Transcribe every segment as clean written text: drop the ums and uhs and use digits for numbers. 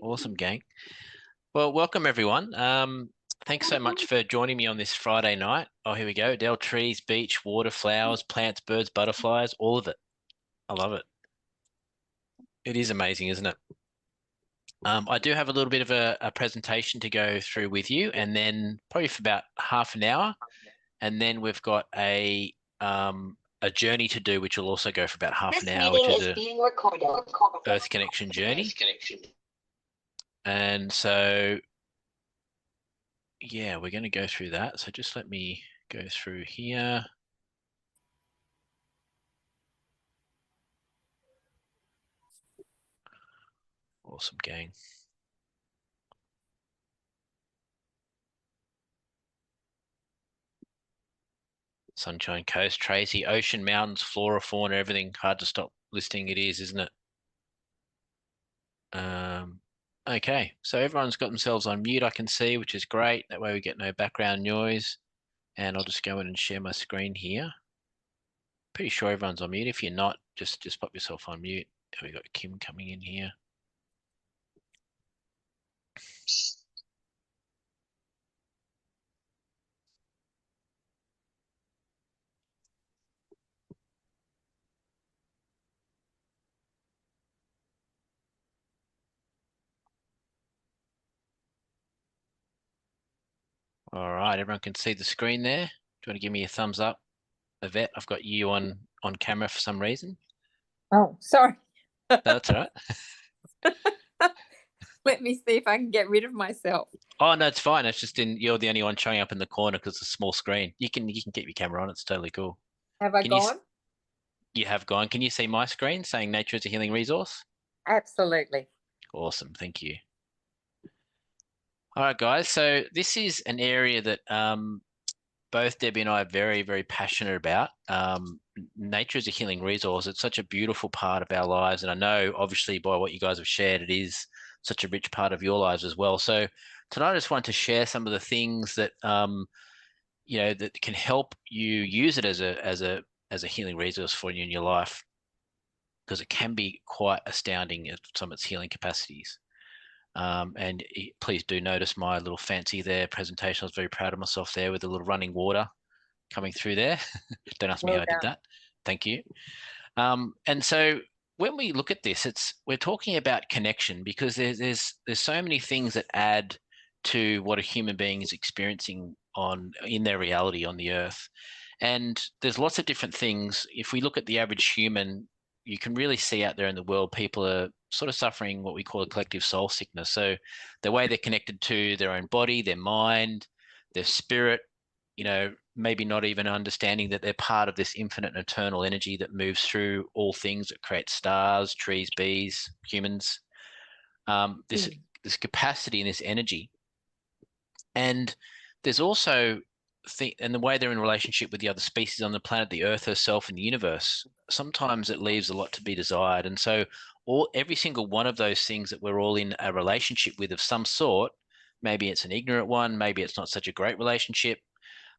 Awesome, gang. Well, welcome everyone. Thanks so much for joining me on this Friday night. Oh, here we go. Dell, trees, beach, water, flowers, plants, birds, butterflies, all of it. I love it. It is amazing, isn't it? I do have a little bit of a presentation to go through with you, and then probably for about half an hour, and then we've got a journey to do, which will also go for about half an hour, which is a being recorded. Earth connection journey. And so, yeah, we're going to go through that. So just let me go through here. Awesome, gang. Sunshine Coast, Tracy, ocean, mountains, flora, fauna, everything. Hard to stop listing it is, isn't it? Okay, so everyone's got themselves on mute, I can see, which is great. That way we get no background noise. And I'll just go in and share my screen here. Pretty sure everyone's on mute. If you're not, just pop yourself on mute. We got Kim coming in here. All right, everyone can see the screen there. Do you want to give me a thumbs up, Yvette? I've got you on camera for some reason. Oh, sorry. That's all right. Let me see if I can get rid of myself. Oh no, it's fine. It's just you're the only one showing up in the corner because it's a small screen. You can keep your camera on. It's totally cool. Have I gone? You have gone. Can you see my screen saying nature is a healing resource? Absolutely. Awesome. Thank you. All right, guys. So this is an area that both Debbie and I are very, very passionate about. Nature is a healing resource. It's such a beautiful part of our lives. And I know, obviously, by what you guys have shared, it is such a rich part of your lives as well. So tonight I just want to share some of the things that, that can help you use it as a healing resource for you in your life, because it can be quite astounding at some of its healing capacities. And please do notice my little fancy there presentation. I was very proud of myself there with a little running water coming through there. Don't ask me how I did that. Thank you. And so when we look at this, we're talking about connection, because there's so many things that add to what a human being is experiencing in their reality on the earth. And there's lots of different things. If we look at the average human, you can really see out there in the world, people are sort of suffering what we call a collective soul sickness. So the way they're connected to their own body, their mind, their spirit, maybe not even understanding that they're part of this infinite and eternal energy that moves through all things, that creates stars, trees, bees, humans, this capacity and this energy. And there's also and the way they're in relationship with the other species on the planet, the Earth herself, and the universe, sometimes it leaves a lot to be desired. And so every single one of those things that we're all in a relationship with of some sort, maybe it's an ignorant one, maybe it's not such a great relationship,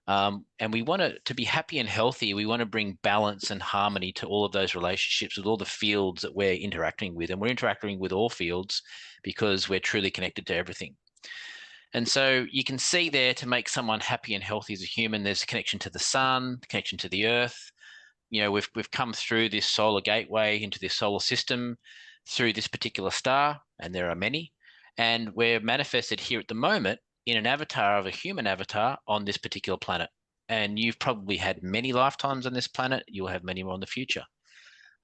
and we want to be happy and healthy. We want to bring balance and harmony to all of those relationships with all the fields that we're interacting with. And we're interacting with all fields because we're truly connected to everything. And so you can see there, to make someone happy and healthy as a human, there's a connection to the sun, connection to the earth. We've come through this solar gateway into this solar system through this particular star, and there are many. And we're manifested here at the moment in an avatar of a human avatar on this particular planet. And you've probably had many lifetimes on this planet. You'll have many more in the future.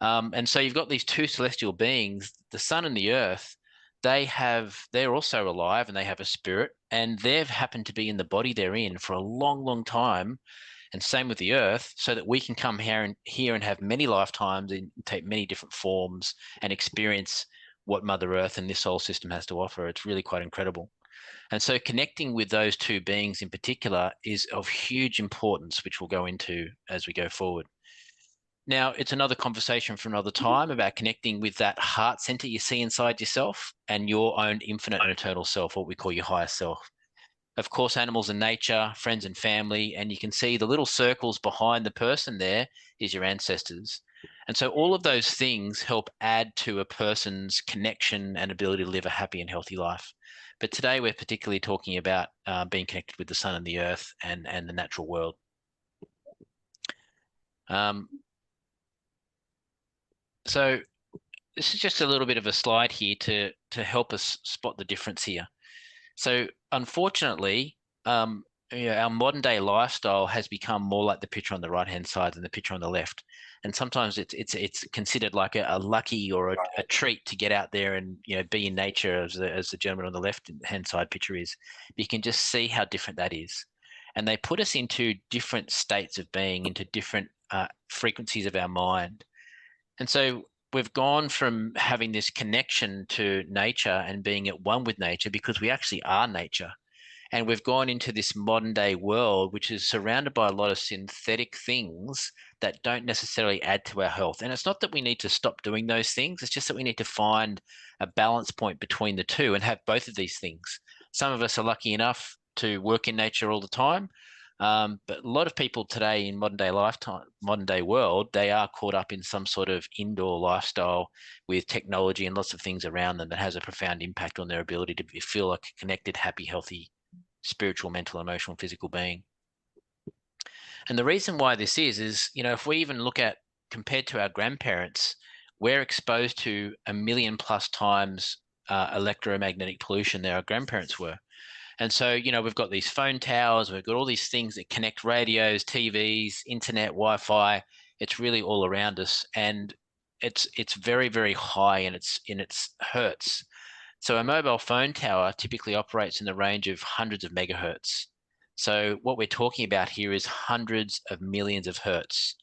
And so you've got these two celestial beings, the sun and the earth. They're also alive, and they have a spirit, and they've happened to be in the body they're in for a long, long time. And same with the earth, so that we can come here and have many lifetimes and take many different forms and experience what Mother Earth and this solar system has to offer. It's really quite incredible. And so connecting with those two beings in particular is of huge importance, which we'll go into as we go forward. Now, it's another conversation for another time about connecting with that heart center you see inside yourself and your own infinite and eternal self, what we call your higher self. Of course, animals and nature, friends and family, and you can see the little circles behind the person there is your ancestors. And so all of those things help add to a person's connection and ability to live a happy and healthy life. But today we're particularly talking about being connected with the sun and the earth and the natural world. So this is just a little bit of a slide here to help us spot the difference here. So unfortunately, our modern day lifestyle has become more like the picture on the right hand side than the picture on the left. And sometimes it's considered like a lucky or a treat to get out there and be in nature, as the gentleman on the left hand side picture is. But you can just see how different that is. And they put us into different states of being, into different frequencies of our mind. And so we've gone from having this connection to nature and being at one with nature, because we actually are nature. And we've gone into this modern day world, which is surrounded by a lot of synthetic things that don't necessarily add to our health. And it's not that we need to stop doing those things. It's just that we need to find a balance point between the two and have both of these things. Some of us are lucky enough to work in nature all the time. But a lot of people today in modern day world, they are caught up in some sort of indoor lifestyle with technology and lots of things around them that has a profound impact on their ability to feel like a connected, happy, healthy, spiritual, mental, emotional, physical being. And the reason why this is, if we even look at, compared to our grandparents, we're exposed to 1,000,000+ times electromagnetic pollution than our grandparents were. And so, we've got these phone towers, we've got all these things that connect radios, TVs, internet, Wi-Fi. It's really all around us, and it's very, very high in its hertz. So a mobile phone tower typically operates in the range of hundreds of megahertz. So what we're talking about here is hundreds of millions of hertz.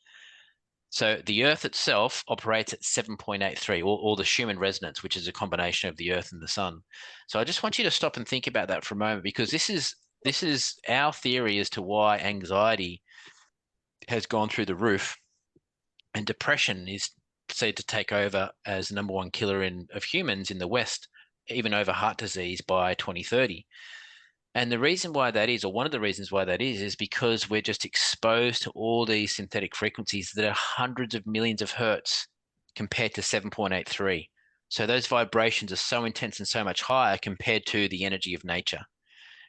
So the Earth itself operates at 7.83, or the Schumann Resonance, which is a combination of the Earth and the Sun. So I just want you to stop and think about that for a moment, because this is our theory as to why anxiety has gone through the roof, and depression is said to take over as the #1 killer of humans in the West, even over heart disease by 2030. And the reason why that is, or one of the reasons why that is because we're just exposed to all these synthetic frequencies that are hundreds of millions of hertz compared to 7.83. So those vibrations are so intense and so much higher compared to the energy of nature.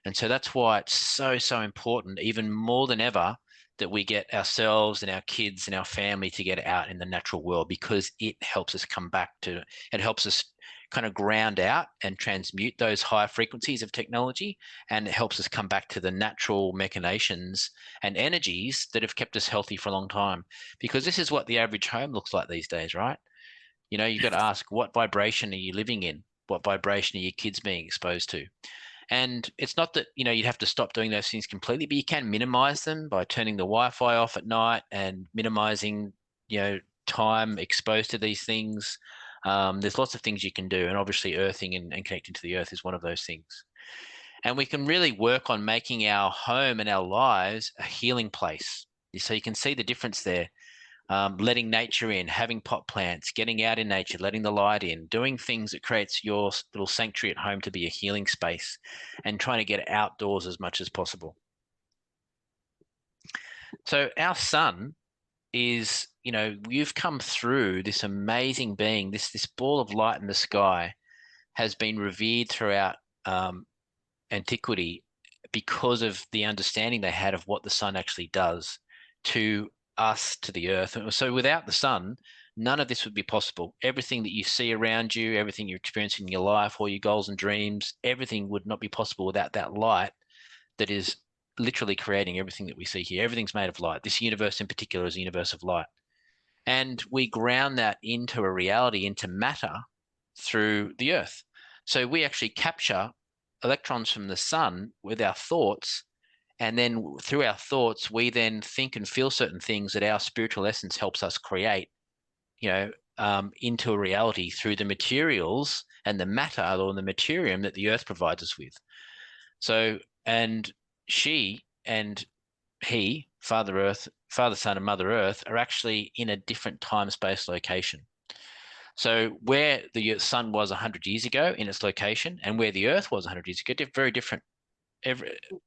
And so that's why it's so, so important, even more than ever, that we get ourselves and our kids and our family to get out in the natural world, because it helps us come back to, it helps us kind of ground out and transmute those high frequencies of technology, and it helps us come back to the natural machinations and energies that have kept us healthy for a long time. Because this is what the average home looks like these days, right? You've got to ask, what vibration are you living in? What vibration are your kids being exposed to? And it's not that, you'd have to stop doing those things completely, but you can minimize them by turning the Wi-Fi off at night and minimizing, time exposed to these things. There's lots of things you can do. And obviously earthing and connecting to the earth is one of those things. And we can really work on making our home and our lives a healing place. So you can see the difference there. Letting nature in, having pot plants, getting out in nature, letting the light in, doing things that creates your little sanctuary at home to be a healing space, and trying to get outdoors as much as possible. So our sun is, you've come through this amazing being, this ball of light in the sky has been revered throughout antiquity because of the understanding they had of what the sun actually does to us, to the earth. So without the sun, none of this would be possible. Everything that you see around you, everything you're experiencing in your life, all your goals and dreams, everything would not be possible without that light that is literally creating everything that we see here. Everything's made of light. This universe in particular is a universe of light. And we ground that into a reality, into matter, through the earth. So we actually capture electrons from the sun with our thoughts, and then through our thoughts, we then think and feel certain things that our spiritual essence helps us create, into a reality through the materials and the matter, or the materium that the earth provides us with. So, and she and he, Father Earth, Father, Son, and Mother Earth, are actually in a different time, space, location. So where the sun was 100 years ago in its location, and where the earth was 100 years ago, they're very different.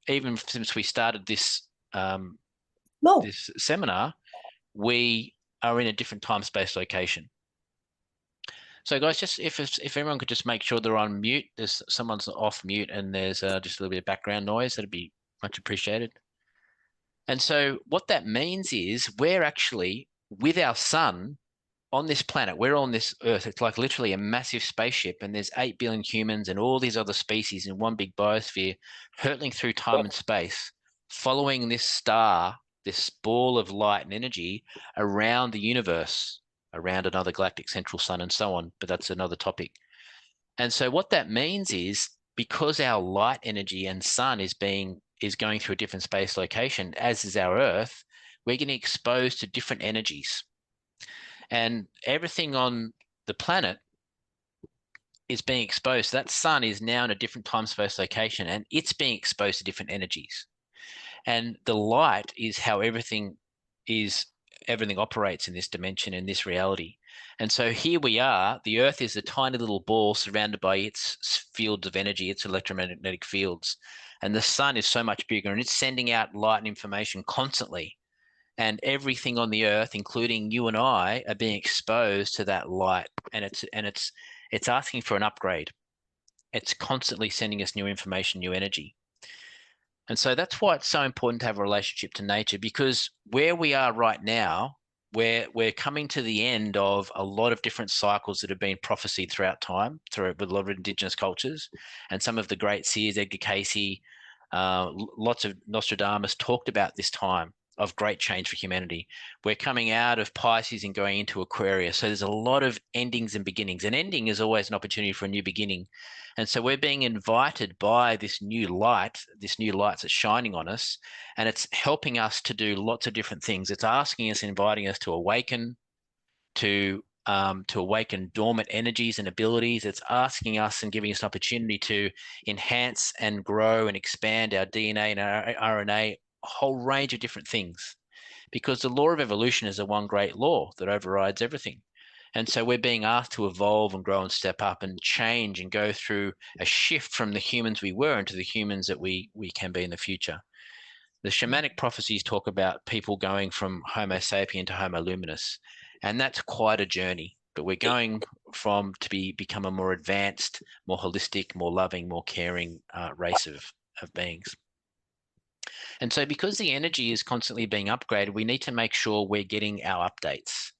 Even since we started this this seminar, we are in a different time, space, location. So guys, just if everyone could just make sure they're on mute, there's someone's off mute and there's just a little bit of background noise, that'd be much appreciated. And so what that means is we're actually with our sun on this planet. We're on this Earth. It's like literally a massive spaceship, and there's 8 billion humans and all these other species in one big biosphere hurtling through time and space, following this star, this ball of light and energy around the universe, around another galactic central sun and so on. But that's another topic. And so what that means is because our light energy and sun is going through a different space location, as is our Earth, we're getting exposed to different energies. And everything on the planet is being exposed. That sun is now in a different time space location, and it's being exposed to different energies. And the light is how everything operates in this dimension, in this reality. And so here we are, the Earth is a tiny little ball surrounded by its fields of energy, its electromagnetic fields. And the sun is so much bigger, and it's sending out light and information constantly. And everything on the Earth, including you and I, are being exposed to that light, and it's asking for an upgrade. It's constantly sending us new information, new energy. And so that's why it's so important to have a relationship to nature, because where we are right now, we're coming to the end of a lot of different cycles that have been prophesied throughout time, with a lot of indigenous cultures, and some of the great seers, Edgar Cayce, lots of Nostradamus talked about this time of great change for humanity. We're coming out of Pisces and going into Aquarius. So there's a lot of endings and beginnings. An ending is always an opportunity for a new beginning. And so we're being invited by this new light that's shining on us, and it's helping us to do lots of different things. It's asking us, inviting us to awaken, to awaken dormant energies and abilities. It's asking us and giving us an opportunity to enhance and grow and expand our DNA and our RNA, a whole range of different things, because the law of evolution is the one great law that overrides everything. And so we're being asked to evolve and grow and step up and change and go through a shift from the humans we were into the humans that we can be in the future. The shamanic prophecies talk about people going from Homo sapien to Homo luminous, and that's quite a journey. But we're going to become a more advanced, more holistic, more loving, more caring race of beings. And so because the energy is constantly being upgraded, we need to make sure we're getting our updates.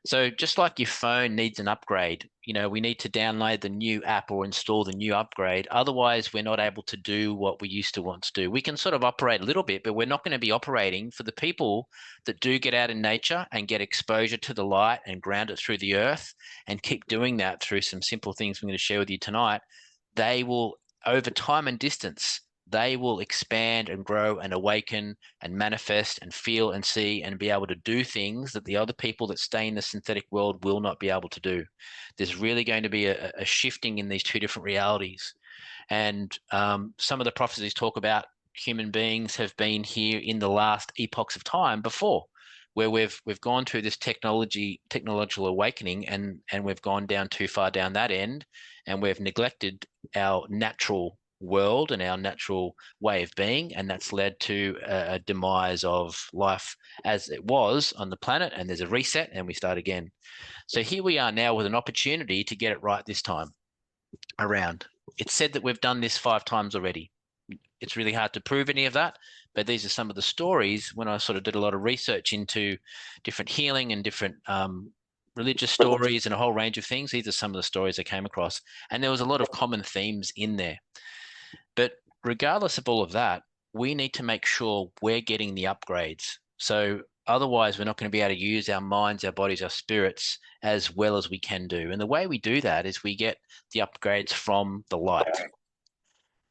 So just like your phone needs an upgrade, we need to download the new app or install the new upgrade. Otherwise, we're not able to do what we used to want to do. We can sort of operate a little bit, but we're not going to be operating for the people that do get out in nature and get exposure to the light and ground it through the earth and keep doing that through some simple things I'm going to share with you tonight. They will, over time and distance, they will expand and grow and awaken and manifest and feel and see and be able to do things that the other people that stay in the synthetic world will not be able to do. There's really going to be a shifting in these two different realities. And some of the prophecies talk about human beings have been here in the last epochs of time before, where we've gone through this technological awakening, and we've gone down too far down that end, and we've neglected our natural world and our natural way of being, and that's led to a demise of life as it was on the planet, and there's a reset and we start again. So here we are now with an opportunity to get it right this time around. It's said that we've done this 5 times already. It's really hard to prove any of that, but these are some of the stories when I sort of did a lot of research into different healing and different religious stories and a whole range of things. These are some of the stories I came across, and there was a lot of common themes in there. But regardless of all of that, we need to make sure we're getting the upgrades. So otherwise, we're not going to be able to use our minds, our bodies, our spirits as well as we can do. And the way we do that is we get the upgrades from the light.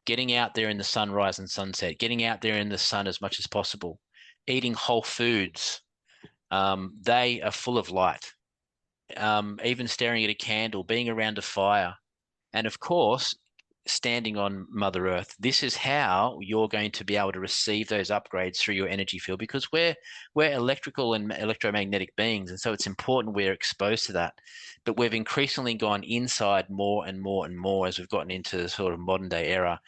Getting out there in the sunrise and sunset, getting out there in the sun as much as possible, eating whole foods. They are full of light. Even staring at a candle, being around a fire. And of course, standing on Mother Earth. This is how you're going to be able to receive those upgrades through your energy field, because we're electrical and electromagnetic beings, and so it's important we're exposed to that. But we've increasingly gone inside more and more and more as we've gotten into the sort of modern day era.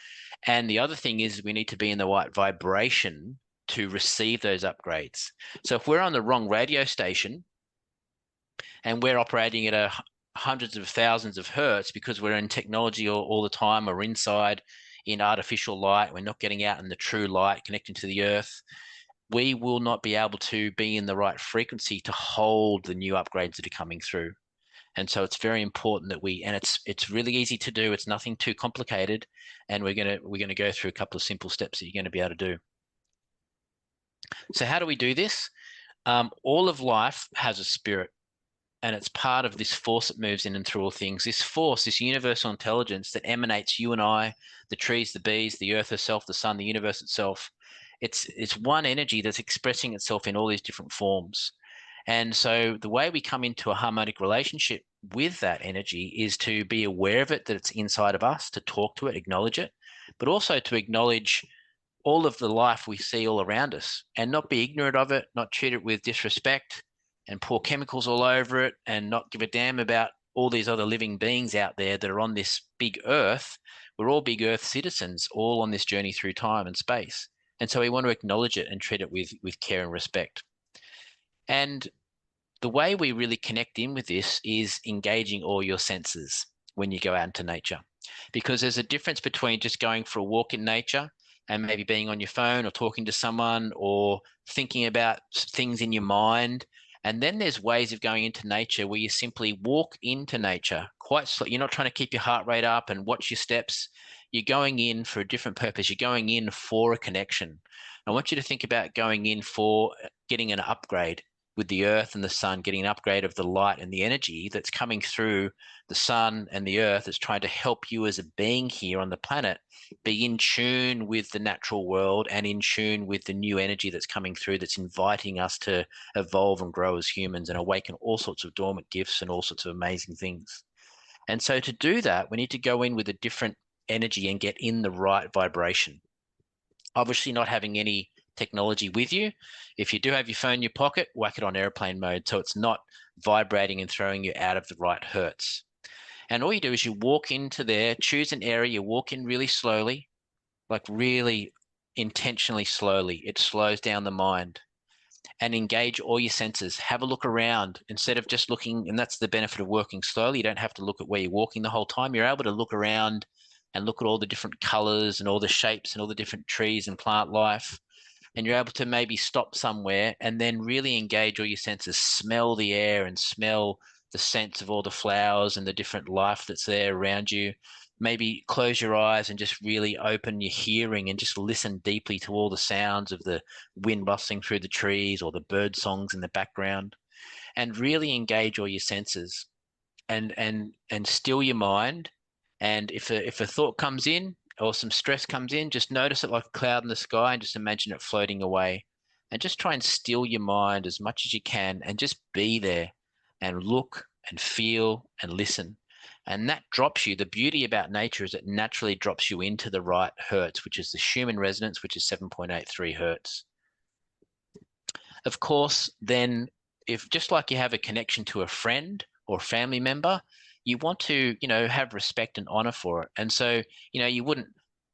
And the other thing is we need to be in the right vibration to receive those upgrades. So if we're on the wrong radio station, And we're operating at hundreds of thousands of hertz because we're in technology all the time. We're inside in artificial light. We're not getting out in the true light, connecting to the earth. We will not be able to be in the right frequency to hold the new upgrades that are coming through. And so it's very important that and it's really easy to do. It's nothing too complicated. And we're gonna go through a couple of simple steps that you're going to be able to do. So how do we do this? All of life has a spirit, and it's part of this force that moves in and through all things. This force, this universal intelligence that emanates you and I, the trees, the bees, the earth herself, the sun, the universe itself. It's one energy that's expressing itself in all these different forms. And so the way we come into a harmonic relationship with that energy is to be aware of it, that it's inside of us, to talk to it, acknowledge it, but also to acknowledge all of the life we see all around us and not be ignorant of it, not treat it with disrespect and pour chemicals all over it and not give a damn about all these other living beings out there that are on this big earth. We're all big earth citizens, all on this journey through time and space. And so we want to acknowledge it and treat it with care and respect. And the way we really connect in with this is engaging all your senses when you go out into nature, because there's a difference between just going for a walk in nature and maybe being on your phone or talking to someone or thinking about things in your mind. And then there's ways of going into nature where you simply walk into nature quite slow. You're not trying to keep your heart rate up and watch your steps. You're going in for a different purpose. You're going in for a connection. I want you to think about going in for getting an upgrade with the earth and the sun, getting an upgrade of the light and the energy that's coming through the sun and the earth is trying to help you as a being here on the planet be in tune with the natural world and in tune with the new energy that's coming through, that's inviting us to evolve and grow as humans and awaken all sorts of dormant gifts and all sorts of amazing things. And so to do that, we need to go in with a different energy and get in the right vibration. Obviously not having any technology with you. If you do have your phone in your pocket, whack it on airplane mode so it's not vibrating and throwing you out of the right hertz. And all you do is you walk into there, choose an area, you walk in really slowly, like really intentionally slowly. It slows down the mind and engage all your senses. Have a look around instead of just looking. And that's the benefit of working slowly. You don't have to look at where you're walking the whole time. You're able to look around and look at all the different colors and all the shapes and all the different trees and plant life. And you're able to maybe stop somewhere and then really engage all your senses, smell the air and smell the scents of all the flowers and the different life that's there around you. Maybe close your eyes and just really open your hearing and just listen deeply to all the sounds of the wind rustling through the trees or the bird songs in the background, and really engage all your senses and still your mind. And if a thought comes in or some stress comes in, just notice it like a cloud in the sky and just imagine it floating away. And just try and still your mind as much as you can and just be there and look and feel and listen. And that drops you. The beauty about nature is it naturally drops you into the right hertz, which is the Schumann resonance, which is 7.83 hertz. Of course, then if just like you have a connection to a friend or family member, you want to, have respect and honor for it. And so, you wouldn't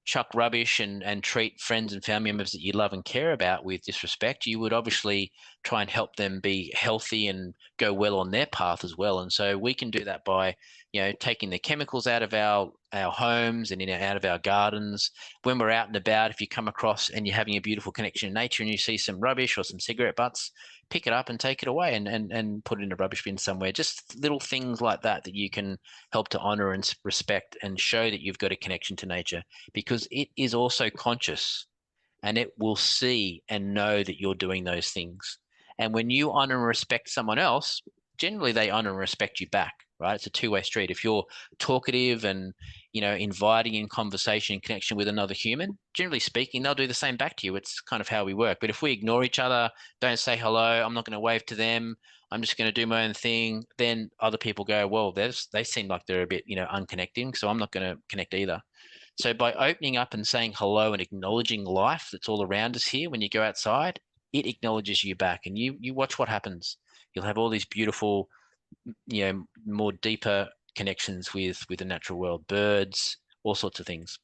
chuck rubbish and treat friends and family members that you love and care about with disrespect. You would obviously try and help them be healthy and go well on their path as well. And so we can do that by, taking the chemicals out of our homes and out of our gardens. When we're out and about, if you come across and you're having a beautiful connection in nature and you see some rubbish or some cigarette butts, pick it up and take it away and put it in a rubbish bin somewhere. Just little things like that you can help to honor and respect and show that you've got a connection to nature, because it is also conscious and it will see and know that you're doing those things. And when you honor and respect someone else, generally they honor and respect you back, right? It's a two-way street. If you're talkative and, inviting in conversation and connection with another human, generally speaking, they'll do the same back to you. It's kind of how we work. But if we ignore each other, don't say hello, I'm not going to wave to them, I'm just going to do my own thing, then other people go, well, they seem like they're a bit, unconnecting, so I'm not going to connect either. So by opening up and saying hello and acknowledging life that's all around us here, when you go outside, it acknowledges you back, and you watch what happens. You'll have all these beautiful, more deeper connections with the natural world, birds, all sorts of things.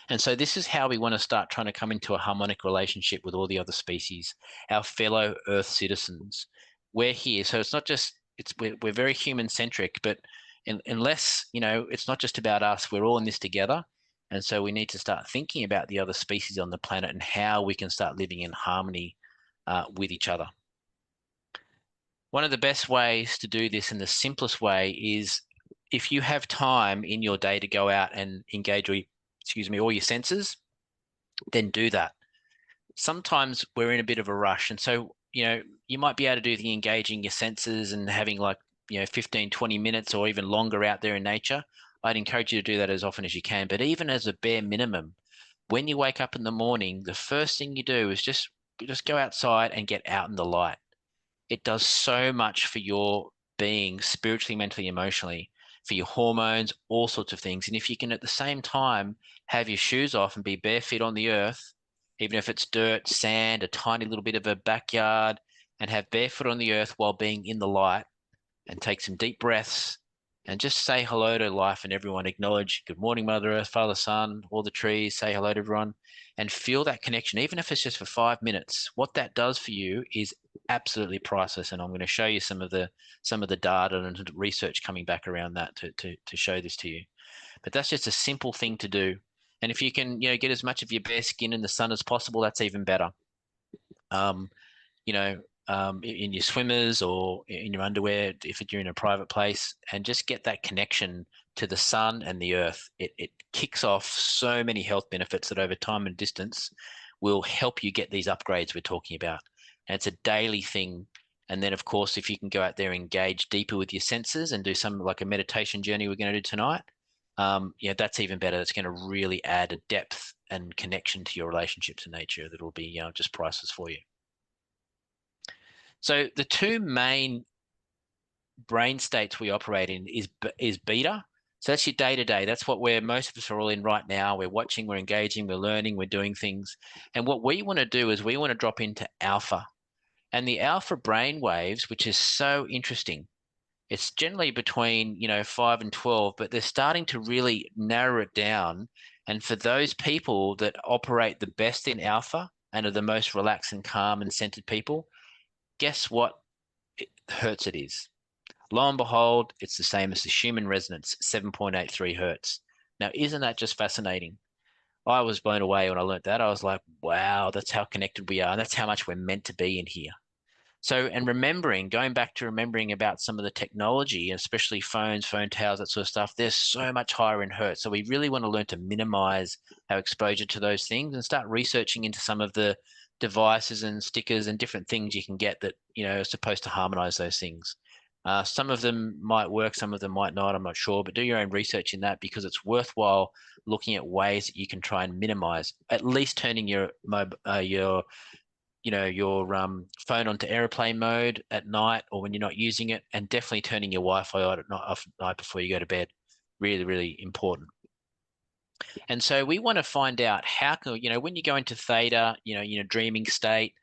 And so this is how we want to start trying to come into a harmonic relationship with all the other species, our fellow Earth citizens. we're here. So it's not just, we're very human centric, but unless, it's not just about us, we're all in this together. And so we need to start thinking about the other species on the planet and how we can start living in harmony with each other. One of the best ways to do this, and the simplest way, is if you have time in your day to go out and engage, all your senses, then do that. Sometimes we're in a bit of a rush. And so, you might be able to do the engaging your senses and having 15, 20 minutes or even longer out there in nature. I'd encourage you to do that as often as you can. But even as a bare minimum, when you wake up in the morning, the first thing you do is just go outside and get out in the light. It does so much for your being spiritually, mentally, emotionally, for your hormones, all sorts of things. And if you can at the same time have your shoes off and be bare feet on the earth, even if it's dirt, sand, a tiny little bit of a backyard, and have barefoot on the earth while being in the light, and take some deep breaths and just say hello to life and everyone. Acknowledge, good morning, Mother Earth, Father, Sun, all the trees, say hello to everyone, and feel that connection, even if it's just for 5 minutes. What that does for you is absolutely priceless. And I'm going to show you some of the data and research coming back around that to show this to you. But that's just a simple thing to do. And if you can, get as much of your bare skin in the sun as possible, that's even better. In your swimmers or in your underwear, if you're in a private place, and just get that connection to the sun and the earth. It kicks off so many health benefits that over time and distance will help you get these upgrades we're talking about. And it's a daily thing. And then, of course, if you can go out there and engage deeper with your senses and do something like a meditation journey we're going to do tonight, that's even better. That's going to really add a depth and connection to your relationships in nature that will be just priceless for you. So the two main brain states we operate in is beta. So that's your day-to-day. That's what most of us are all in right now. We're watching, we're engaging, we're learning, we're doing things. And what we want to do is we want to drop into alpha. And the alpha brain waves, which is so interesting, it's generally between 5 and 12, but they're starting to really narrow it down. And for those people that operate the best in alpha and are the most relaxed and calm and centered people, guess what hertz it is? Lo and behold, it's the same as the Schumann Resonance, 7.83 hertz. Now, isn't that just fascinating? I was blown away when I learned that. I was like, wow, that's how connected we are. And that's how much we're meant to be in here. So, and going back to remembering about some of the technology, especially phones, phone towers, that sort of stuff, they're so much higher in hertz. So we really want to learn to minimize our exposure to those things and start researching into some of the devices and stickers and different things you can get that, are supposed to harmonize those things. Some of them might work, some of them might not, I'm not sure, but do your own research in that, because it's worthwhile looking at ways that you can try and minimize, at least turning your phone onto airplane mode at night or when you're not using it, and definitely turning your Wi-Fi off at night before you go to bed. Really, really important. And so we want to find out how can, when you go into theta, dreaming state,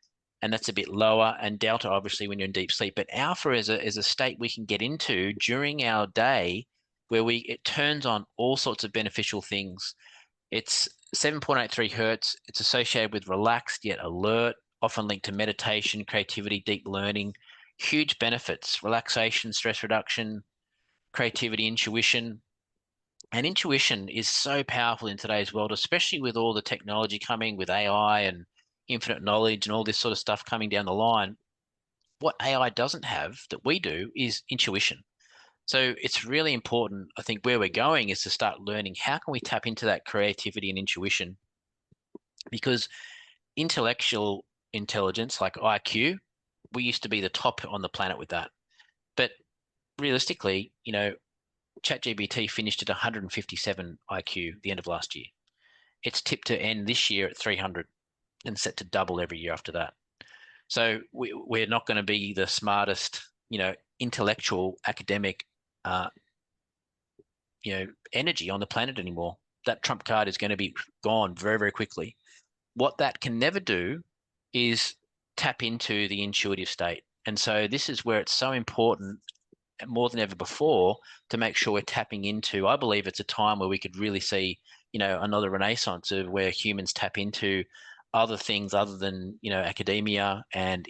and that's a bit lower, and delta, obviously, when you're in deep sleep. But alpha is a state we can get into during our day where it turns on all sorts of beneficial things. It's 7.83 hertz. It's associated with relaxed yet alert, often linked to meditation, creativity, deep learning. Huge benefits: relaxation, stress reduction, creativity, intuition. And intuition is so powerful in today's world, especially with all the technology coming with AI and infinite knowledge and all this sort of stuff coming down the line. What AI doesn't have that we do is intuition. So it's really important. I think where we're going is to start learning how can we tap into that creativity and intuition, because intellectual intelligence like IQ, we used to be the top on the planet with that. But realistically, ChatGPT finished at 157 IQ at the end of last year. It's tipped to end this year at 300 and set to double every year after that. So we're not going to be the smartest, intellectual, academic, energy on the planet anymore. That trump card is going to be gone very, very quickly. What that can never do is tap into the intuitive state. And so this is where it's so important, more than ever before, to make sure we're tapping into. I believe it's a time where we could really see, another renaissance of where humans tap into other things other than, academia and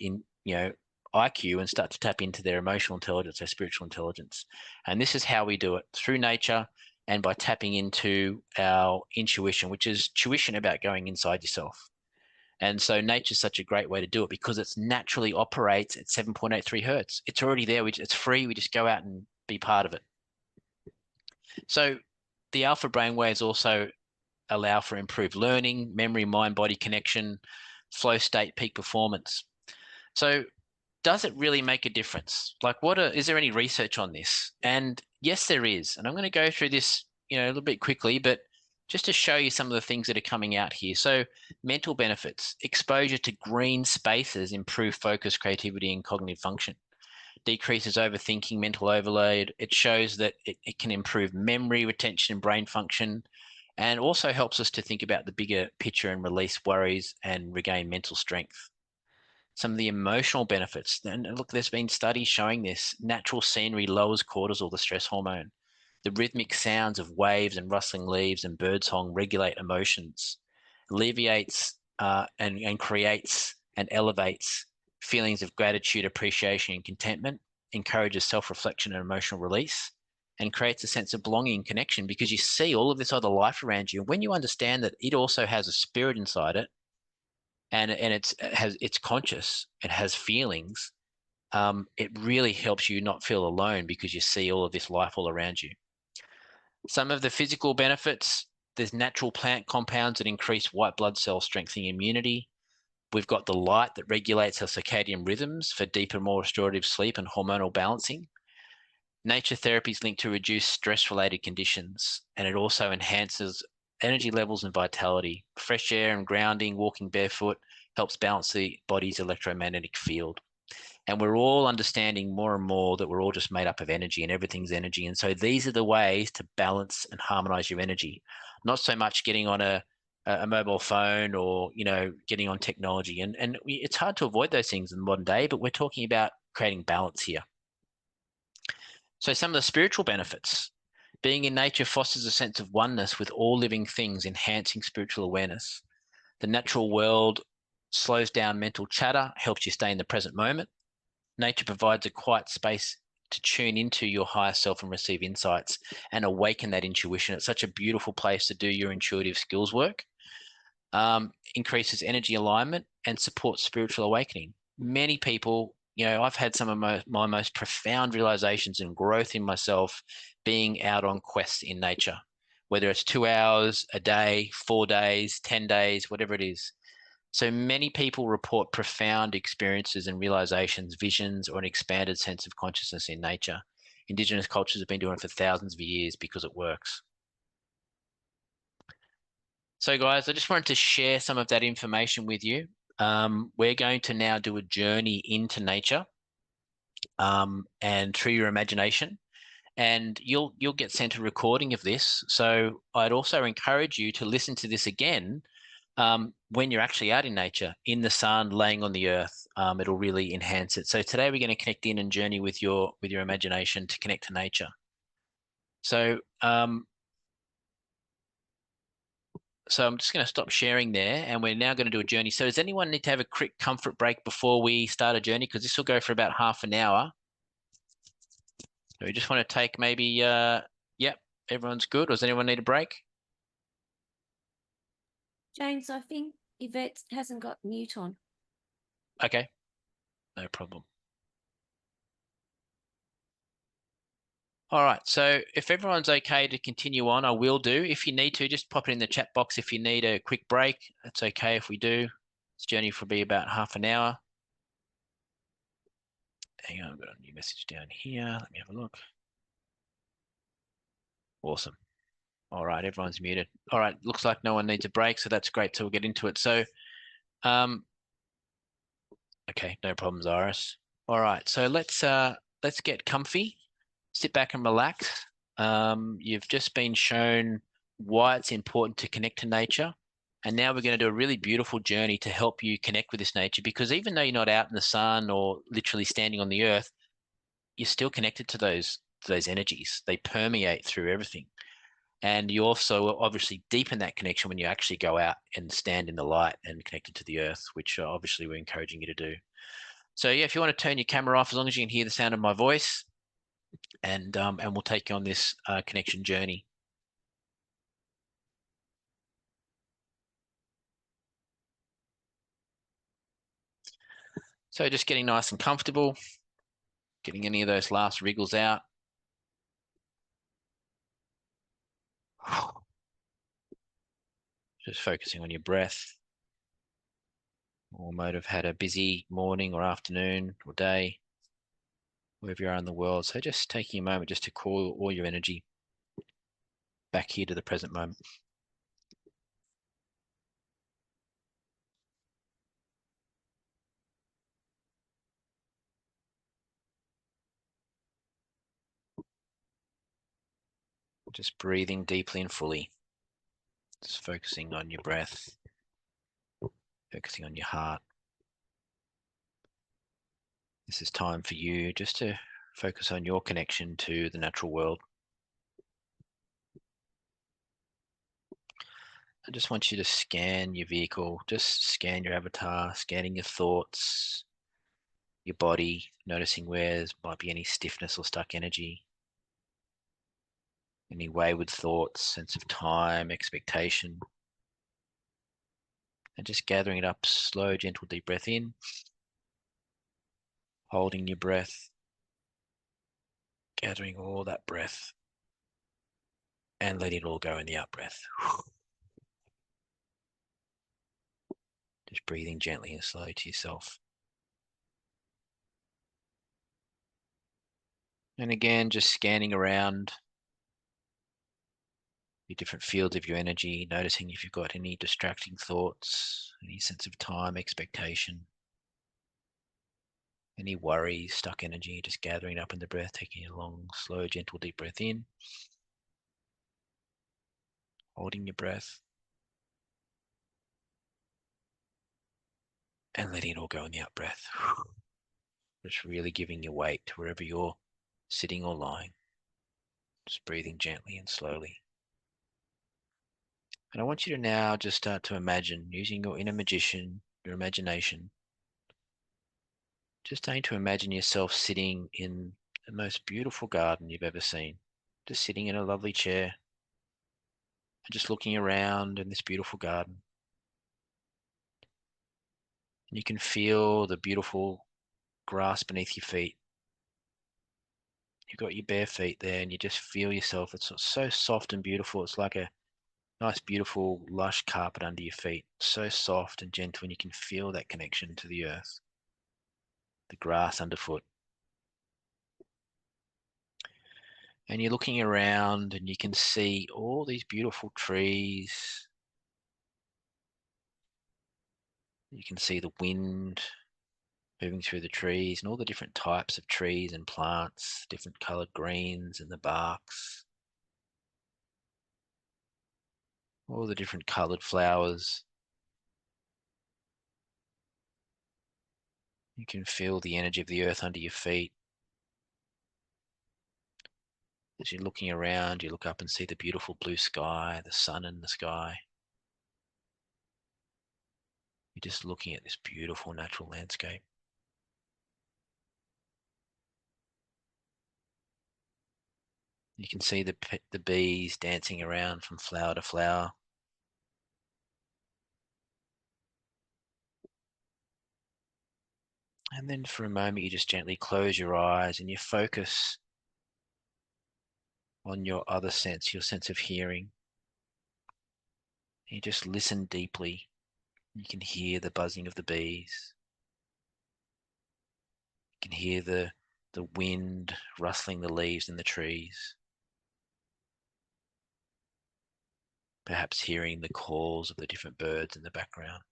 IQ and start to tap into their emotional intelligence, their spiritual intelligence. And this is how we do it, through nature and by tapping into our intuition, which is tuition about going inside yourself. And so nature is such a great way to do it because it naturally operates at 7.83 hertz. It's already there. It's free. We just go out and be part of it. So the alpha brainwaves also allow for improved learning, memory, mind-body connection, flow state, peak performance. So does it really make a difference? Like, is there any research on this? And yes, there is. And I'm going to go through this, a little bit quickly, but just to show you some of the things that are coming out here. So mental benefits, exposure to green spaces, improve focus, creativity, and cognitive function. Decreases overthinking, mental overload. It shows that it can improve memory, retention, and brain function, and also helps us to think about the bigger picture and release worries and regain mental strength. Some of the emotional benefits, and look, there's been studies showing this. Natural scenery lowers cortisol, the stress hormone. The rhythmic sounds of waves and rustling leaves and birdsong regulate emotions, alleviates and creates and elevates feelings of gratitude, appreciation, and contentment, encourages self-reflection and emotional release, and creates a sense of belonging and connection because you see all of this other life around you. When you understand that it also has a spirit inside it, and it's conscious, it has feelings, it really helps you not feel alone because you see all of this life all around you. Some of the physical benefits, there's natural plant compounds that increase white blood cell strengthening immunity. We've got the light that regulates our circadian rhythms for deeper, more restorative sleep and hormonal balancing. Nature therapy is linked to reduce stress-related conditions, and it also enhances energy levels and vitality. Fresh air and grounding, walking barefoot, helps balance the body's electromagnetic field. And we're all understanding more and more that we're all just made up of energy and everything's energy. And so these are the ways to balance and harmonize your energy, not so much getting on a mobile phone or, getting on technology. And it's hard to avoid those things in the modern day, but we're talking about creating balance here. So some of the spiritual benefits, being in nature fosters a sense of oneness with all living things, enhancing spiritual awareness. The natural world slows down mental chatter, helps you stay in the present moment. Nature provides a quiet space to tune into your higher self and receive insights and awaken that intuition. It's such a beautiful place to do your intuitive skills work. Increases energy alignment and supports spiritual awakening. Many people, I've had some of my most profound realizations and growth in myself being out on quests in nature, whether it's 2 hours a day, 4 days, 10 days, whatever it is. So many people report profound experiences and realizations, visions, or an expanded sense of consciousness in nature. Indigenous cultures have been doing it for thousands of years because it works. So guys, I just wanted to share some of that information with you. We're going to now do a journey into nature and through your imagination. And you'll get sent a recording of this. So I'd also encourage you to listen to this again when you're actually out in nature, in the sun, laying on the earth. It'll really enhance it. So today we're going to connect in and journey with your imagination to connect to nature. So so I'm just going to stop sharing there, and we're now going to do a journey. So does anyone need to have a quick comfort break before we start a journey? Because this will go for about half an hour. So we just want to take maybe, yep, everyone's good. Or does anyone need a break? James, I think Yvette hasn't got mute on. Okay, no problem. All right, so if everyone's okay to continue on, I will do. If you need to, just pop it in the chat box if you need a quick break. That's okay if we do. This journey will be about half an hour. Hang on, I've got a new message down here. Let me have a look. Awesome. All right, everyone's muted. All right, looks like no one needs a break, so that's great. So we'll get into it. So, okay, no problems, Iris. All right, so let's get comfy, sit back and relax. You've just been shown why it's important to connect to nature. And now we're going to do a really beautiful journey to help you connect with this nature, because even though you're not out in the sun or literally standing on the earth, you're still connected to those energies. They permeate through everything. And you also obviously deepen that connection when you actually go out and stand in the light and connected to the earth, which obviously we're encouraging you to do. So yeah, if you want to turn your camera off, as long as you can hear the sound of my voice, and we'll take you on this connection journey. So just getting nice and comfortable, getting any of those last wriggles out. Just focusing on your breath. Or might have had a busy morning or afternoon or day, wherever you are in the world. So just taking a moment just to call all your energy back here to the present moment. Just breathing deeply and fully. Just focusing on your breath, focusing on your heart. This is time for you just to focus on your connection to the natural world. I just want you to scan your vehicle, just scan your avatar, scanning your thoughts, your body, noticing where there might be any stiffness or stuck energy, any wayward thoughts, sense of time, expectation, and just gathering it up, slow, gentle, deep breath in, holding your breath, gathering all that breath, and letting it all go in the out breath. Just breathing gently and slowly to yourself. And again, just scanning around the different fields of your energy, noticing if you've got any distracting thoughts, any sense of time, expectation, any worries, stuck energy, just gathering up in the breath, taking a long, slow, gentle, deep breath in, holding your breath, and letting it all go in the out breath. Just really giving your weight to wherever you're sitting or lying. Just breathing gently and slowly. And I want you to now just start to imagine, using your inner magician, your imagination, just starting to imagine yourself sitting in the most beautiful garden you've ever seen. Just sitting in a lovely chair and just looking around in this beautiful garden. And you can feel the beautiful grass beneath your feet. You've got your bare feet there and you just feel yourself. It's so soft and beautiful. It's like a nice, beautiful, lush carpet under your feet. So soft and gentle, and you can feel that connection to the earth, the grass underfoot. And you're looking around and you can see all these beautiful trees. You can see the wind moving through the trees and all the different types of trees and plants, different colored greens and the barks, all the different colored flowers. You can feel the energy of the earth under your feet. As you're looking around, you look up and see the beautiful blue sky, the sun in the sky. You're just looking at this beautiful natural landscape. You can see the bees dancing around from flower to flower. And then for a moment, you just gently close your eyes and you focus on your other sense, your sense of hearing. You just listen deeply. You can hear the buzzing of the bees. You can hear the wind rustling the leaves in the trees. Perhaps hearing the calls of the different birds in the background.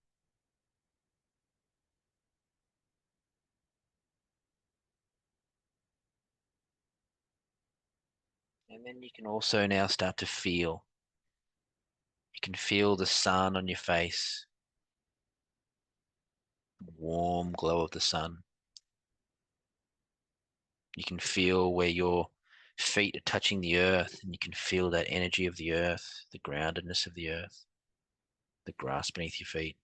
And then you can also now start to feel. You can feel the sun on your face, the warm glow of the sun. You can feel where your feet are touching the earth, and you can feel that energy of the earth, the groundedness of the earth, the grass beneath your feet.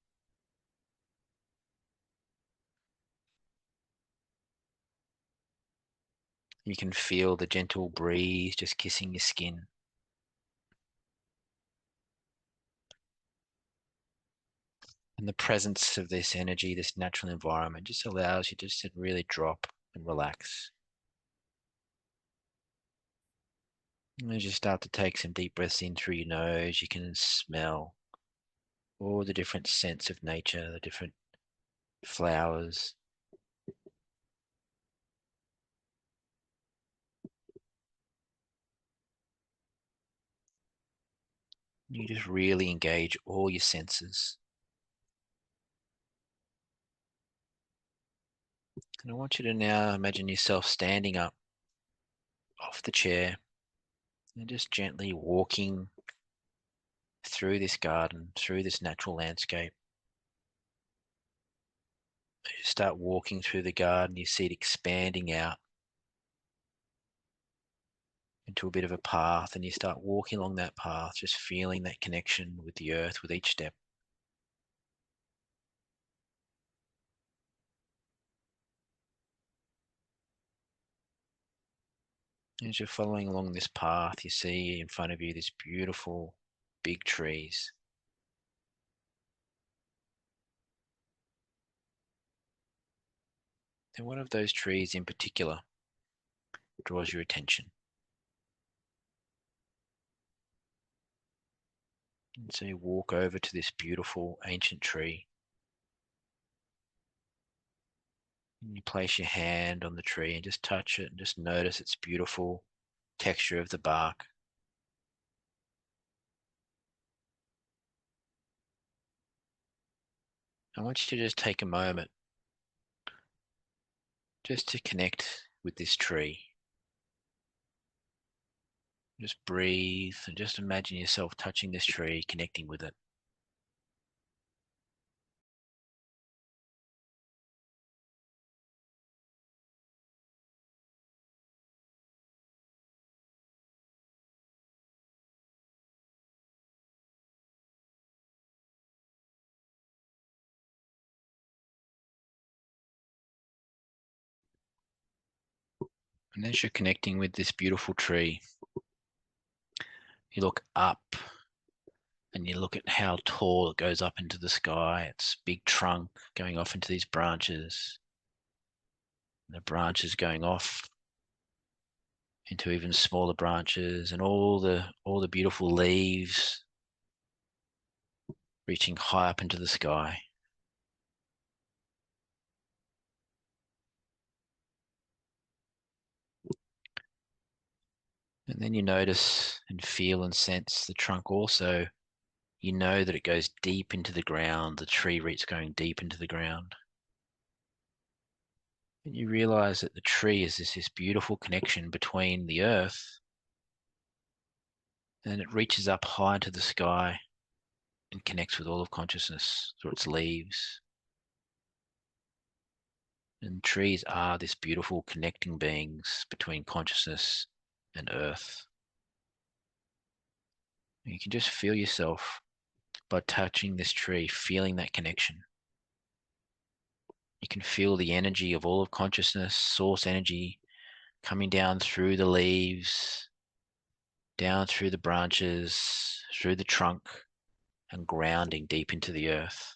You can feel the gentle breeze just kissing your skin. And the presence of this energy, this natural environment, just allows you just to really drop and relax. And as you start to take some deep breaths in through your nose, you can smell all the different scents of nature, the different flowers. You just really engage all your senses. And I want you to now imagine yourself standing up off the chair and just gently walking through this garden, through this natural landscape. As you start walking through the garden, you see it expanding out into a bit of a path, and you start walking along that path, just feeling that connection with the earth with each step. As you're following along this path, you see in front of you these beautiful big trees. And one of those trees in particular draws your attention. And so you walk over to this beautiful ancient tree. And you place your hand on the tree and just touch it and just notice its beautiful texture of the bark. I want you to just take a moment just to connect with this tree. Just breathe and just imagine yourself touching this tree, connecting with it. And as you're connecting with this beautiful tree, you look up and you look at how tall it goes up into the sky. Its big trunk going off into these branches. The branches going off into even smaller branches, and all the beautiful leaves reaching high up into the sky. And then you notice and feel and sense the trunk also. You know that it goes deep into the ground, the tree roots going deep into the ground. And you realize that the tree is this beautiful connection between the earth, and it reaches up high into the sky and connects with all of consciousness through its leaves. And trees are this beautiful connecting beings between consciousness and earth. You can just feel yourself by touching this tree, feeling that connection. You can feel the energy of all of consciousness, source energy, coming down through the leaves, down through the branches, through the trunk, and grounding deep into the earth.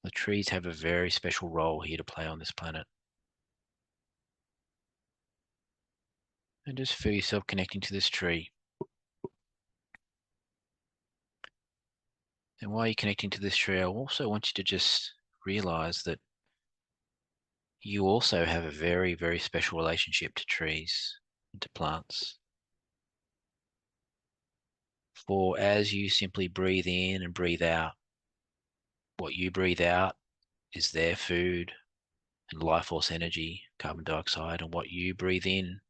The trees have a very special role here to play on this planet. And just feel yourself connecting to this tree. And while you're connecting to this tree, I also want you to just realize that you also have a very, very special relationship to trees and to plants. For as you simply breathe in and breathe out, what you breathe out is their food and life force energy, carbon dioxide, and what you breathe in,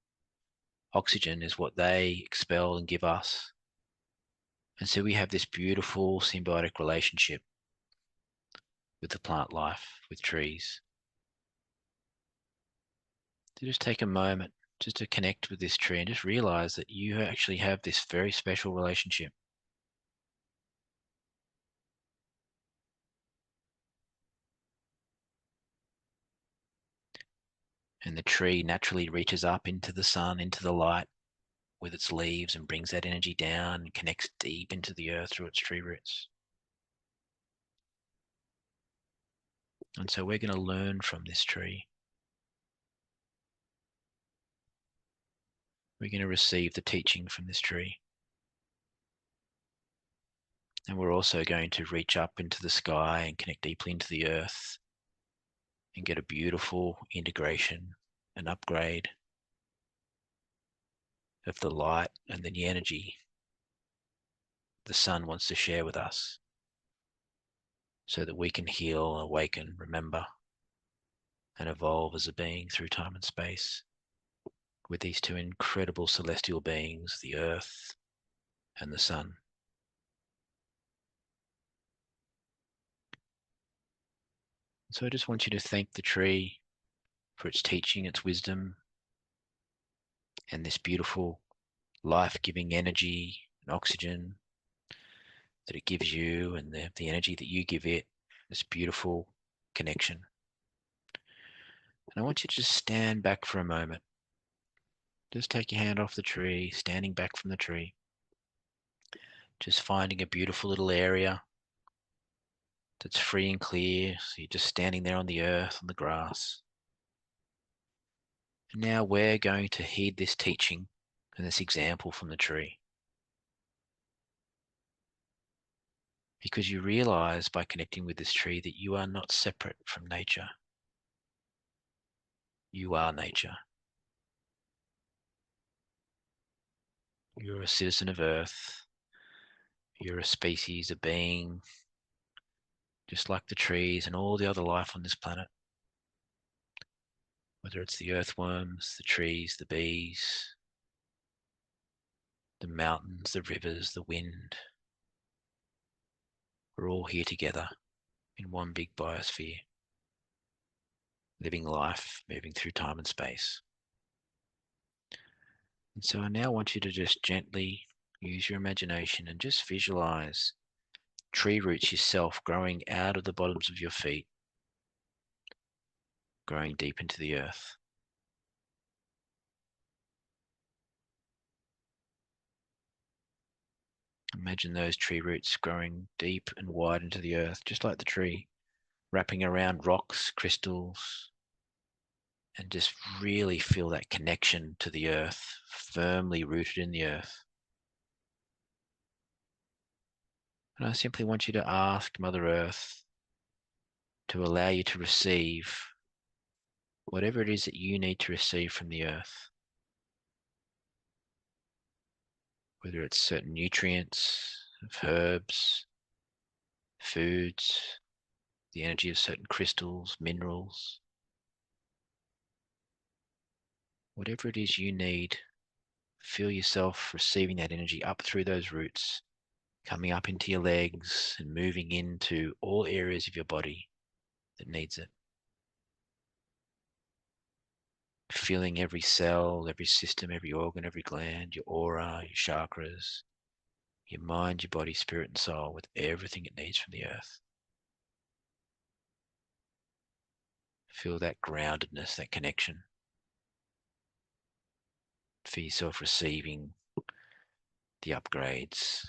oxygen, is what they expel and give us. And so we have this beautiful symbiotic relationship with the plant life, with trees. To just take a moment just to connect with this tree and just realize that you actually have this very special relationship. And the tree naturally reaches up into the sun, into the light with its leaves, and brings that energy down and connects deep into the earth through its tree roots. And so we're going to learn from this tree. We're going to receive the teaching from this tree. And we're also going to reach up into the sky and connect deeply into the earth and get a beautiful integration and upgrade of the light and the energy the sun wants to share with us, so that we can heal, awaken, remember, and evolve as a being through time and space with these two incredible celestial beings, the earth and the sun. So I just want you to thank the tree for its teaching, its wisdom, and this beautiful life-giving energy and oxygen that it gives you, and the energy that you give it, this beautiful connection. And I want you to just stand back for a moment. Just take your hand off the tree, standing back from the tree. Just finding a beautiful little area that's free and clear. So you're just standing there on the earth, on the grass. And now we're going to heed this teaching and this example from the tree. Because you realize by connecting with this tree that you are not separate from nature. You are nature. You're a citizen of Earth. You're a species, a being, just like the trees and all the other life on this planet. Whether it's the earthworms, the trees, the bees, the mountains, the rivers, the wind. We're all here together in one big biosphere, living life, moving through time and space. And so I now want you to just gently use your imagination and just visualize tree roots yourself growing out of the bottoms of your feet, growing deep into the earth. Imagine those tree roots growing deep and wide into the earth, just like the tree, wrapping around rocks, crystals, and just really feel that connection to the earth, firmly rooted in the earth. And I simply want you to ask Mother Earth to allow you to receive whatever it is that you need to receive from the earth. Whether it's certain nutrients of herbs, foods, the energy of certain crystals, minerals, whatever it is you need, feel yourself receiving that energy up through those roots, coming up into your legs and moving into all areas of your body that needs it. Feeling every cell, every system, every organ, every gland, your aura, your chakras, your mind, your body, spirit, and soul with everything it needs from the earth. Feel that groundedness, that connection. Feel yourself receiving the upgrades,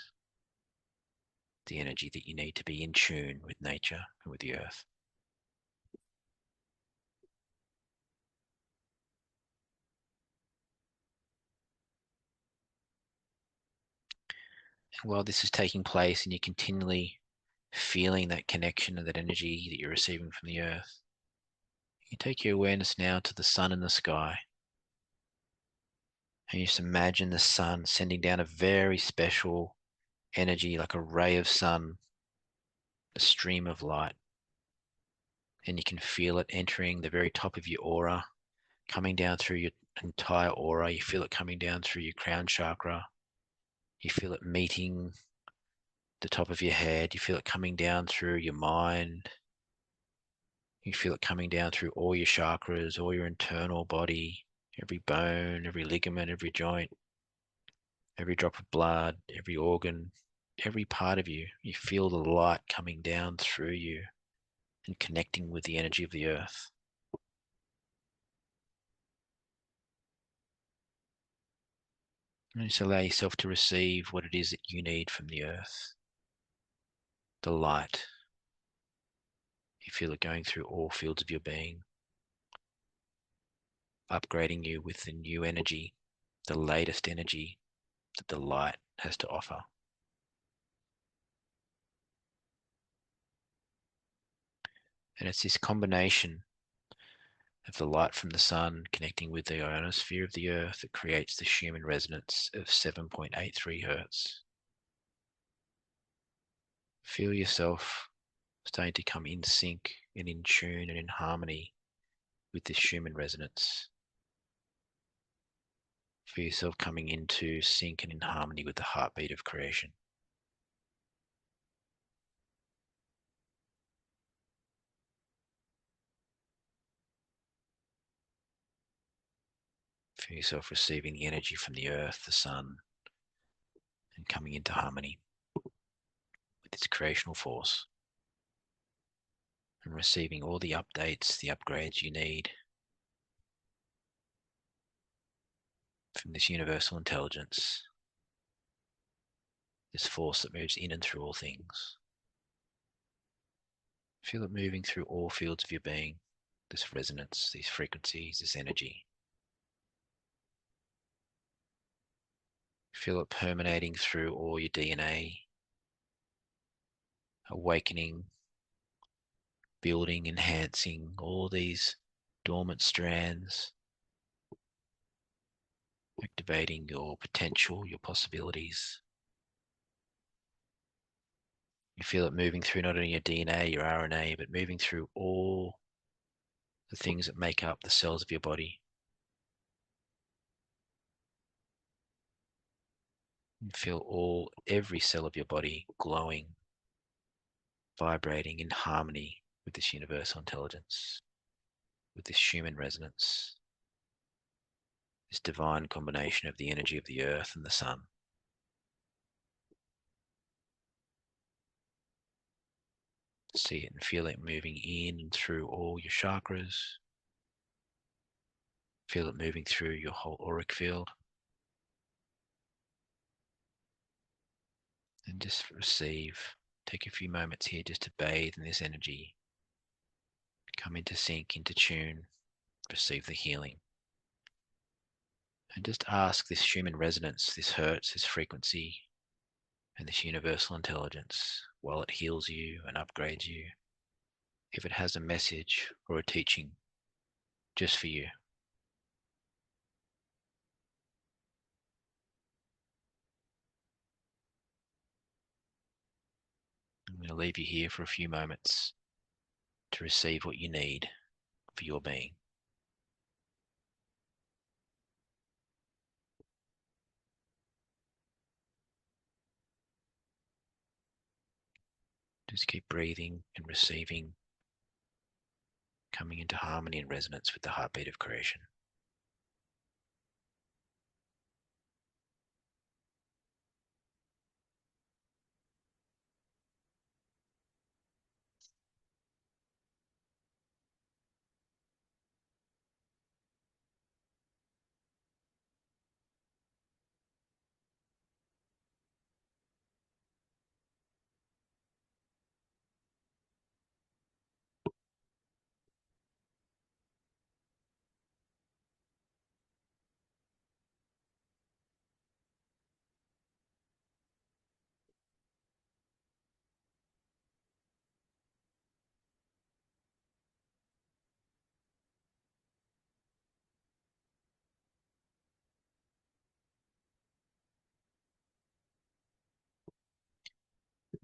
the energy that you need to be in tune with nature and with the earth. And while this is taking place and you're continually feeling that connection and that energy that you're receiving from the earth, you take your awareness now to the sun in the sky. And you just imagine the sun sending down a very special energy, like a ray of sun, a stream of light. And you can feel it entering the very top of your aura, coming down through your entire aura. You feel it coming down through your crown chakra. You feel it meeting the top of your head. You feel it coming down through your mind. You feel it coming down through all your chakras, all your internal body, every bone, every ligament, every joint, every drop of blood, every organ, every part of you. You feel the light coming down through you and connecting with the energy of the earth. And just allow yourself to receive what it is that you need from the earth. The light. You feel it going through all fields of your being, upgrading you with the new energy, the latest energy that the light has to offer. And it's this combination of the light from the sun connecting with the ionosphere of the earth that creates the Schumann resonance of 7.83 hertz. Feel yourself starting to come in sync and in tune and in harmony with this Schumann resonance. Feel yourself coming into sync and in harmony with the heartbeat of creation. Feel yourself receiving the energy from the earth, the sun, and coming into harmony with its creational force. And receiving all the updates, the upgrades you need from this universal intelligence, this force that moves in and through all things. Feel it moving through all fields of your being, this resonance, these frequencies, this energy. Feel it permeating through all your DNA, awakening, building, enhancing all these dormant strands, activating your potential, your possibilities. You feel it moving through not only your DNA, your RNA, but moving through all the things that make up the cells of your body. You feel every cell of your body glowing, vibrating in harmony with this universal intelligence, with this Schumann resonance, this divine combination of the energy of the earth and the sun. See it and feel it moving in and through all your chakras. Feel it moving through your whole auric field. And just receive. Take a few moments here just to bathe in this energy. Come into sync, into tune. Receive the healing. And just ask this Schumann resonance, this hertz, this frequency, and this universal intelligence, while it heals you and upgrades you, if it has a message or a teaching just for you. I'm going to leave you here for a few moments to receive what you need for your being. Just keep breathing and receiving, coming into harmony and resonance with the heartbeat of creation.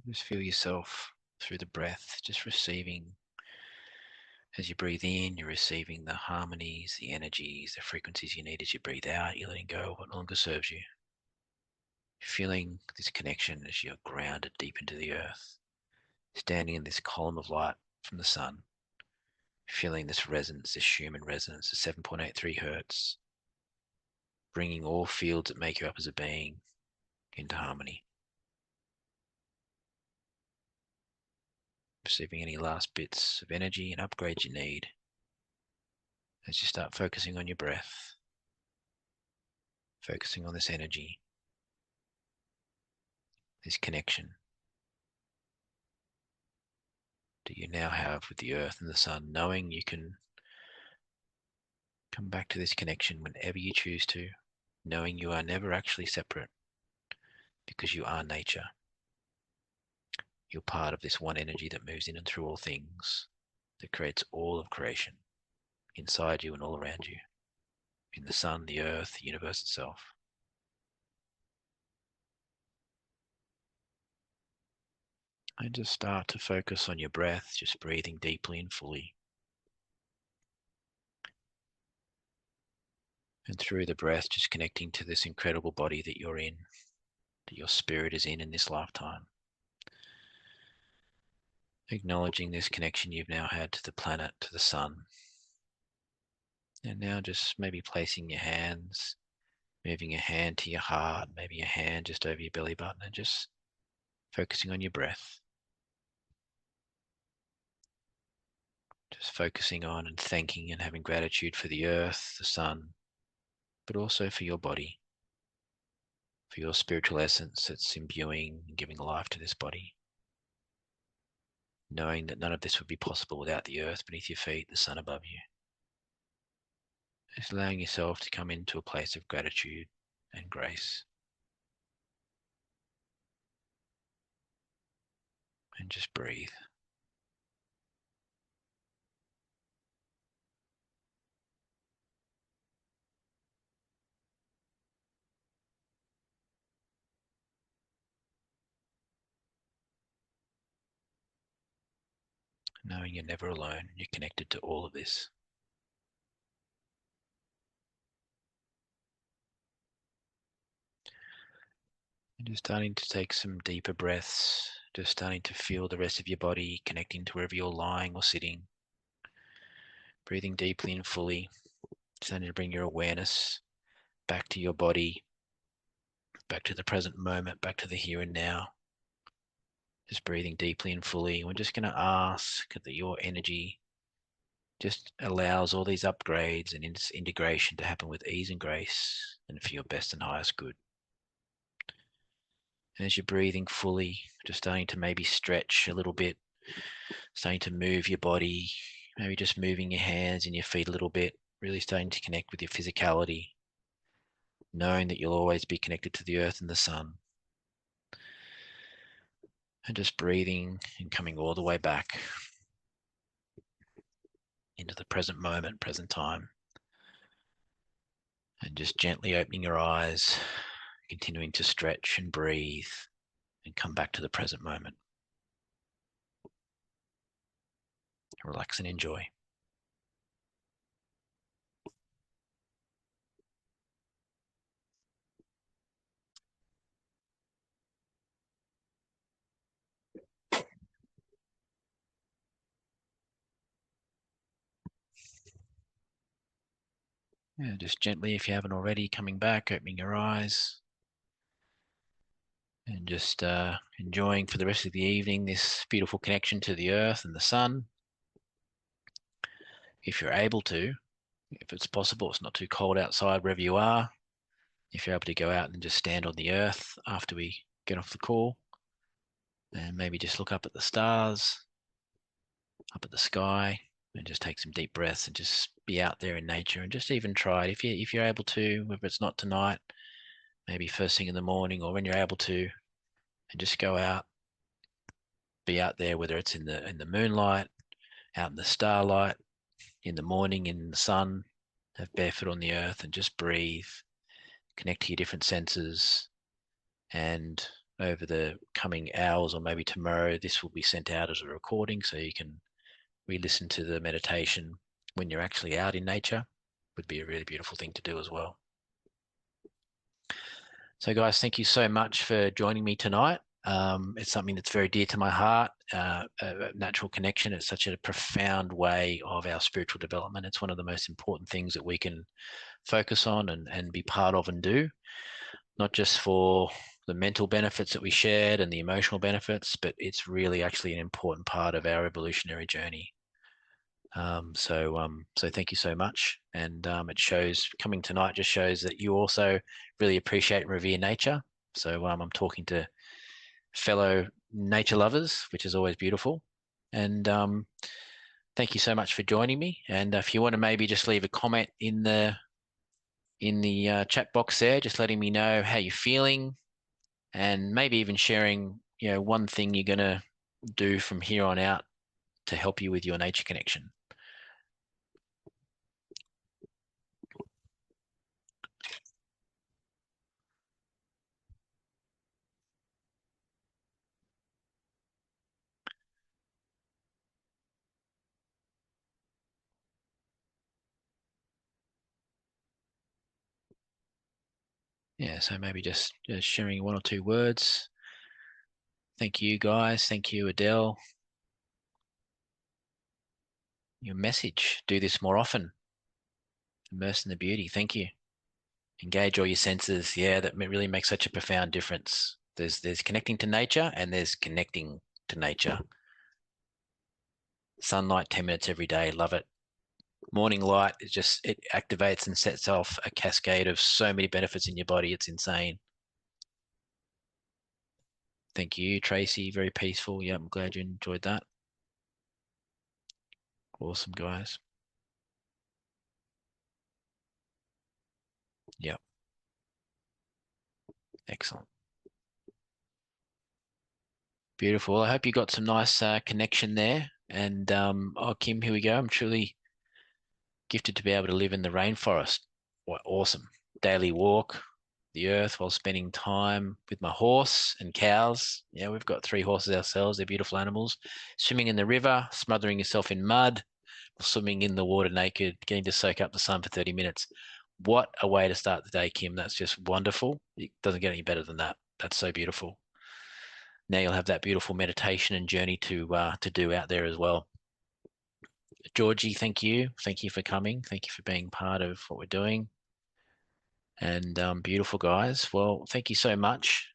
Just feel yourself through the breath, just receiving. As you breathe in, you're receiving the harmonies, the energies, the frequencies you need. As you breathe out, you're letting go of what no longer serves you. Feeling this connection as you're grounded deep into the earth, standing in this column of light from the sun, feeling this resonance, this Schumann resonance, the 7.83 hertz, bringing all fields that make you up as a being into harmony. Receiving any last bits of energy and upgrades you need as you start focusing on your breath, focusing on this energy, this connection that you now have with the earth and the sun, knowing you can come back to this connection whenever you choose to, knowing you are never actually separate because you are nature. You're part of this one energy that moves in and through all things, that creates all of creation, inside you and all around you, in the sun, the earth, the universe itself. And just start to focus on your breath, just breathing deeply and fully. And through the breath, just connecting to this incredible body that you're in, that your spirit is in this lifetime. Acknowledging this connection you've now had to the planet, to the sun. And now just maybe placing your hands, moving a hand to your heart, maybe a hand just over your belly button, and just focusing on your breath. Just focusing on and thanking and having gratitude for the earth, the sun, but also for your body, for your spiritual essence that's imbuing and giving life to this body. Knowing that none of this would be possible without the earth beneath your feet, the sun above you. Just allowing yourself to come into a place of gratitude and grace. And just breathe. Knowing you're never alone, you're connected to all of this. And just starting to take some deeper breaths, just starting to feel the rest of your body connecting to wherever you're lying or sitting. Breathing deeply and fully, starting to bring your awareness back to your body, back to the present moment, back to the here and now. Just breathing deeply and fully. We're just going to ask that your energy just allows all these upgrades and integration to happen with ease and grace and for your best and highest good. And as you're breathing fully, just starting to maybe stretch a little bit, starting to move your body, maybe just moving your hands and your feet a little bit, really starting to connect with your physicality, knowing that you'll always be connected to the earth and the sun. And just breathing and coming all the way back into the present moment, present time. And just gently opening your eyes, continuing to stretch and breathe and come back to the present moment. Relax and enjoy. Yeah, just gently, if you haven't already, coming back, opening your eyes, and just enjoying for the rest of the evening this beautiful connection to the earth and the sun. If you're able to, if it's possible, it's not too cold outside wherever you are, if you're able to go out and just stand on the earth after we get off the call, and maybe just look up at the stars, up at the sky, and just take some deep breaths and just be out there in nature, and just even try it if you're able to, whether it's not tonight, maybe first thing in the morning or when you're able to, and just go out, be out there, whether it's in the moonlight, out in the starlight, in the morning, in the sun, have barefoot on the earth and just breathe, connect to your different senses. And over the coming hours or maybe tomorrow, this will be sent out as a recording so you can re-listen to the meditation when you're actually out in nature. Would be a really beautiful thing to do as well. So guys, thank you so much for joining me tonight. It's something that's very dear to my heart, a natural connection. It's such a profound way of our spiritual development. It's one of the most important things that we can focus on and be part of and do, not just for the mental benefits that we shared and the emotional benefits, but it's really actually an important part of our evolutionary journey. So thank you so much. And it shows, coming tonight just shows that you also really appreciate and revere nature. So I'm talking to fellow nature lovers, which is always beautiful. And thank you so much for joining me. And if you want to maybe just leave a comment in the chat box there, just letting me know how you're feeling, and maybe even sharing, one thing you're going to do from here on out to help you with your nature connection. Yeah, so maybe just sharing one or two words. Thank you, guys. Thank you, Adele. Your message, do this more often. Immerse in the beauty. Thank you. Engage all your senses. Yeah, that really makes such a profound difference. There's connecting to nature, and there's connecting to nature. Sunlight, 10 minutes every day. Love it. Morning light, it activates and sets off a cascade of so many benefits in your body. It's insane. Thank you, Tracy. Very peaceful. Yeah, I'm glad you enjoyed that. Awesome, guys. Yep. Excellent. Beautiful. Well, I hope you got some nice connection there. And oh, Kim, here we go. I'm truly gifted to be able to live in the rainforest. What awesome. Daily walk the earth while spending time with my horse and cows. Yeah, we've got 3 horses ourselves. They're beautiful animals. Swimming in the river, smothering yourself in mud, swimming in the water naked, getting to soak up the sun for 30 minutes. What a way to start the day, Kim. That's just wonderful. It doesn't get any better than that. That's so beautiful. Now you'll have that beautiful meditation and journey to do out there as well. Georgie, thank you. Thank you for coming. Thank you for being part of what we're doing. And beautiful, guys. Well, thank you so much.